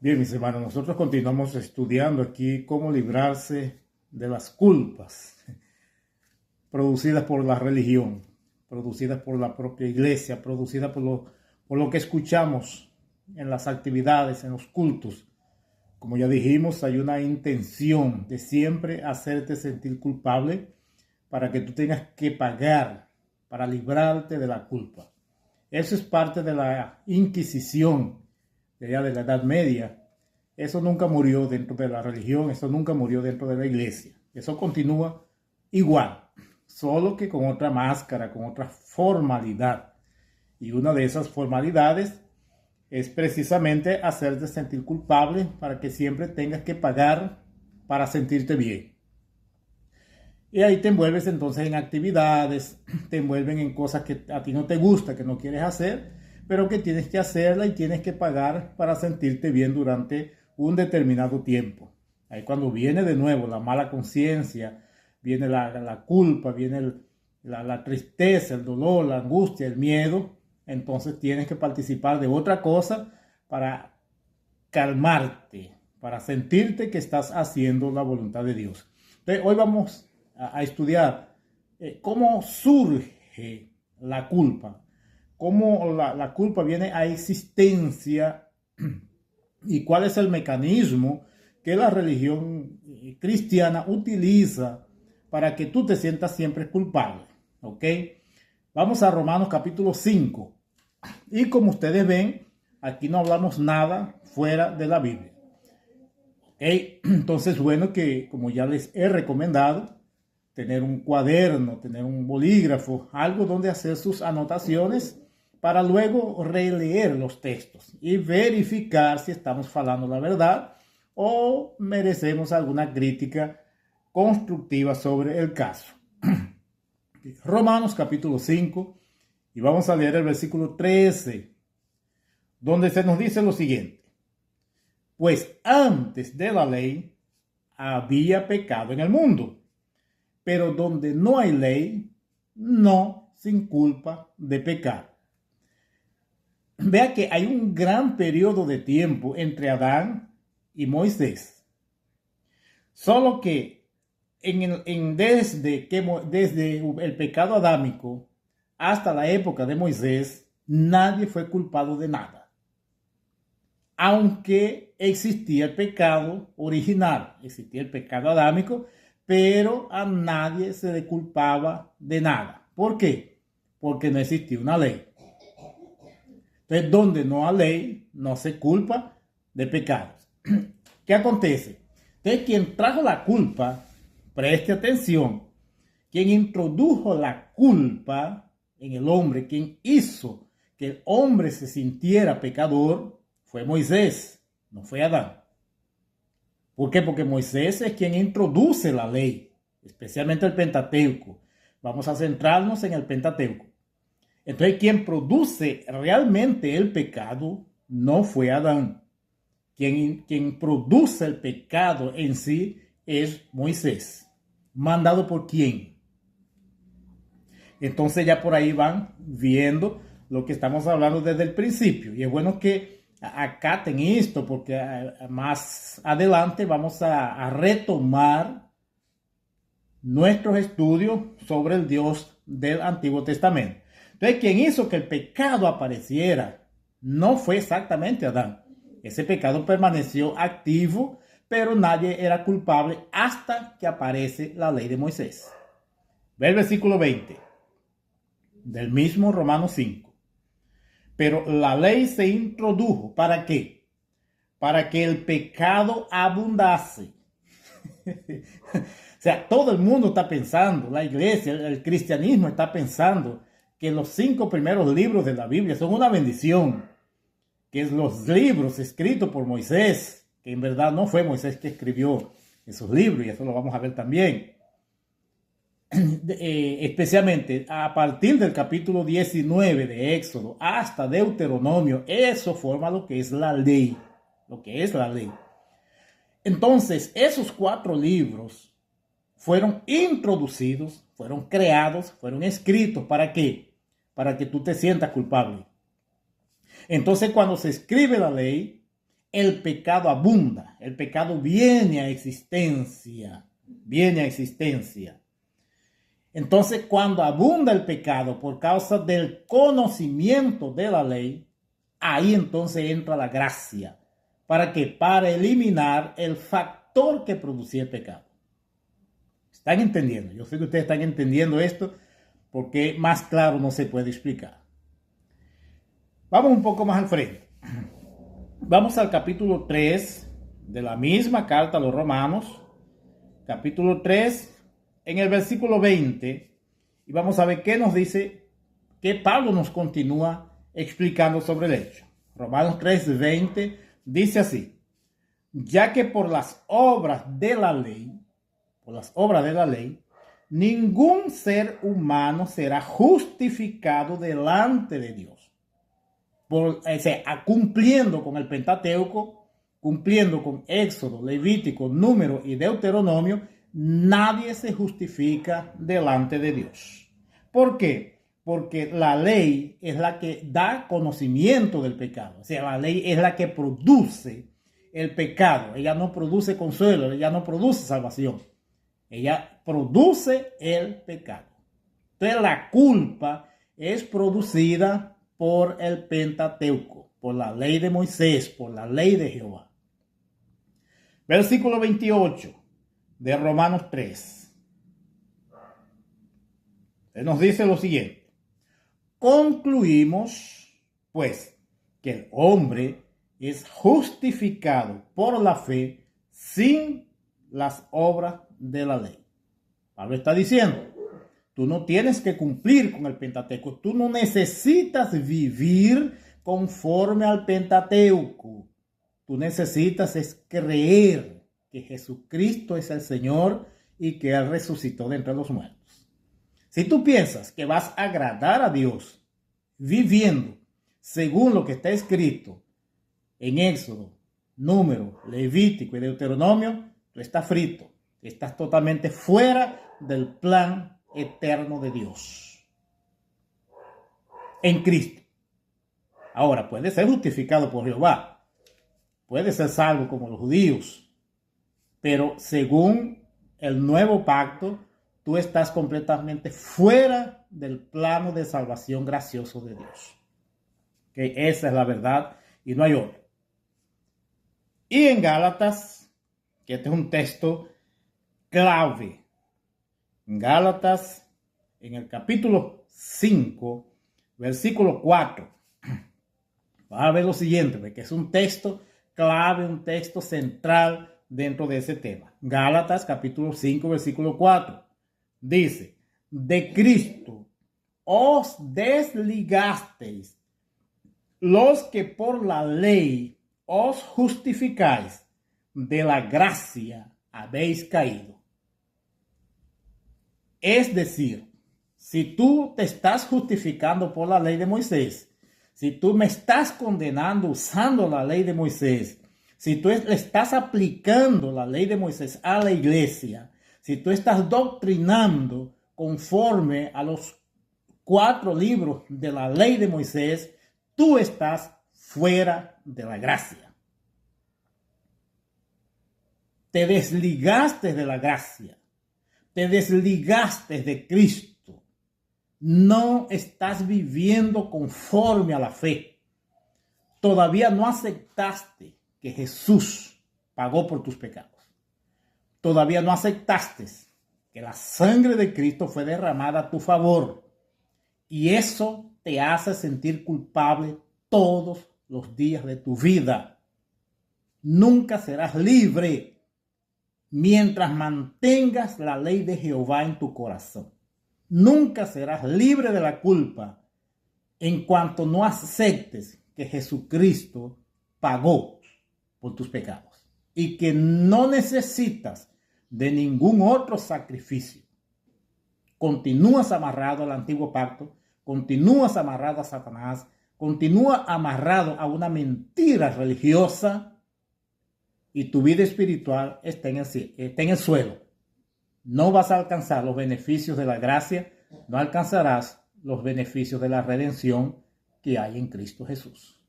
Bien, mis hermanos, nosotros continuamos estudiando aquí cómo librarse de las culpas producidas por la religión, producidas por la propia iglesia, producidas por lo que escuchamos en las actividades, en los cultos. Como ya dijimos, hay una intención de siempre hacerte sentir culpable para que tú tengas que pagar para librarte de la culpa. Eso es parte de la Inquisición de la Edad Media. Eso nunca murió dentro de la religión, eso nunca murió dentro de la iglesia. Eso continúa igual, solo que con otra máscara, con otra formalidad. Y una de esas formalidades es precisamente hacerte sentir culpable para que siempre tengas que pagar para sentirte bien. Y ahí te envuelves entonces en actividades, te envuelven en cosas que a ti no te gusta, que no quieres hacer, pero que tienes que hacerla y tienes que pagar para sentirte bien durante un determinado tiempo. Ahí cuando viene de nuevo la mala conciencia, viene la culpa, viene la tristeza, el dolor, la angustia, el miedo, entonces tienes que participar de otra cosa para calmarte, para sentirte que estás haciendo la voluntad de Dios. Entonces, hoy vamos a estudiar cómo surge la culpa, cómo la culpa viene a existencia y cuál es el mecanismo que la religión cristiana utiliza para que tú te sientas siempre culpable. ¿Ok? Vamos a Romanos capítulo 5. Y como ustedes ven, aquí no hablamos nada fuera de la Biblia. ¿Ok? Entonces, bueno, que como ya les he recomendado, tener un cuaderno, tener un bolígrafo, algo donde hacer sus anotaciones para luego releer los textos y verificar si estamos hablando la verdad o merecemos alguna crítica constructiva sobre el caso. Romanos capítulo 5 y vamos a leer el versículo 13, donde se nos dice lo siguiente: pues antes de la ley había pecado en el mundo, pero donde no hay ley, no sin culpa de pecado. Vea que hay un gran periodo de tiempo entre Adán y Moisés. Solo que desde el pecado adámico hasta la época de Moisés, nadie fue culpado de nada. Aunque existía el pecado original, existía el pecado adámico, pero a nadie se le culpaba de nada. ¿Por qué? Porque no existía una ley. Entonces, donde no hay ley, no se culpa de pecados. ¿Qué acontece? Entonces, quien trajo la culpa, preste atención, quien introdujo la culpa en el hombre, quien hizo que el hombre se sintiera pecador, fue Moisés, no fue Adán. ¿Por qué? Porque Moisés es quien introduce la ley, especialmente el Pentateuco. Vamos a centrarnos en el Pentateuco. Entonces, quien produce realmente el pecado no fue Adán. Quien produce el pecado en sí es Moisés. ¿Mandado por quién? Entonces ya por ahí van viendo lo que estamos hablando desde el principio. Y es bueno que acaten esto, porque más adelante vamos a retomar nuestros estudios sobre el Dios del Antiguo Testamento. Entonces, quien hizo que el pecado apareciera no fue exactamente Adán. Ese pecado permaneció activo, pero nadie era culpable hasta que aparece la ley de Moisés. Ve el versículo 20 del mismo Romanos 5. Pero la ley se introdujo, ¿para qué? Para que el pecado abundase. O sea, todo el mundo está pensando, la iglesia, el cristianismo está pensando que los 5 primeros libros de la Biblia son una bendición, que es los libros escritos por Moisés, que en verdad no fue Moisés que escribió esos libros, y eso lo vamos a ver también. Especialmente a partir del capítulo 19 de Éxodo hasta Deuteronomio, eso forma lo que es la ley, Entonces, esos 4 libros fueron introducidos, fueron creados, fueron escritos, ¿para qué? Para que tú te sientas culpable. Entonces, cuando se escribe la ley, el pecado abunda, el pecado viene a existencia. Entonces, cuando abunda el pecado por causa del conocimiento de la ley, ahí entonces entra la gracia. ¿Para qué? Para eliminar el factor que producía el pecado. ¿Están entendiendo? Yo sé que ustedes están entendiendo esto porque más claro no se puede explicar. Vamos un poco más al frente. Vamos al capítulo 3 de la misma carta a los Romanos. Capítulo 3, en el versículo 20. Y vamos a ver qué nos dice, que Pablo nos continúa explicando sobre el hecho. Romanos 3, 20 dice así: ya que por las obras de la ley, ningún ser humano será justificado delante de Dios. Cumpliendo con el Pentateuco, cumpliendo con Éxodo, Levítico, Número y Deuteronomio, nadie se justifica delante de Dios. ¿Por qué? Porque la ley es la que da conocimiento del pecado. O sea, la ley es la que produce el pecado. Ella no produce consuelo, ella no produce salvación. Ella produce el pecado. Entonces la culpa es producida por el Pentateuco, por la ley de Moisés, por la ley de Jehová. Versículo 28 de Romanos 3. Él nos dice lo siguiente: concluimos, pues, que el hombre es justificado por la fe sin las obras de la ley. Pablo está diciendo, tú no tienes que cumplir con el Pentateuco, tú no necesitas vivir conforme al Pentateuco. Tú necesitas es creer que Jesucristo es el Señor y que Él resucitó de entre los muertos. Si tú piensas que vas a agradar a Dios viviendo según lo que está escrito en Éxodo, Número, Levítico y Deuteronomio, tú estás frito, estás totalmente fuera del plan eterno de Dios en Cristo. Ahora, puede ser justificado por Jehová, puede ser salvo como los judíos, pero según el nuevo pacto, tú estás completamente fuera del plano de salvación gracioso de Dios. Que esa es la verdad y no hay otra. Y en Gálatas, que este es un texto clave, en Gálatas, en el capítulo 5, versículo 4, vas a ver lo siguiente, que es un texto clave, un texto central dentro de ese tema. Gálatas, capítulo 5, versículo 4, dice: de Cristo os desligasteis los que por la ley os justificáis, de la gracia habéis caído. Es decir, si tú te estás justificando por la ley de Moisés, si tú me estás condenando usando la ley de Moisés, si tú le estás aplicando la ley de Moisés a la iglesia, si tú estás doctrinando conforme a los 4 libros de la ley de Moisés, tú estás fuera de la gracia. Te desligaste de la gracia. Te desligaste de Cristo. No estás viviendo conforme a la fe. Todavía no aceptaste que Jesús pagó por tus pecados. Todavía no aceptaste que la sangre de Cristo fue derramada a tu favor. Y eso te hace sentir culpable todos los días de tu vida. Nunca serás libre mientras mantengas la ley de Jehová en tu corazón. Nunca serás libre de la culpa en cuanto no aceptes que Jesucristo pagó por tus pecados y que no necesitas de ningún otro sacrificio. Continúas amarrado al antiguo pacto, continúas amarrado a Satanás, continúa amarrado a una mentira religiosa y tu vida espiritual está en el suelo. No vas a alcanzar los beneficios de la gracia, no alcanzarás los beneficios de la redención que hay en Cristo Jesús.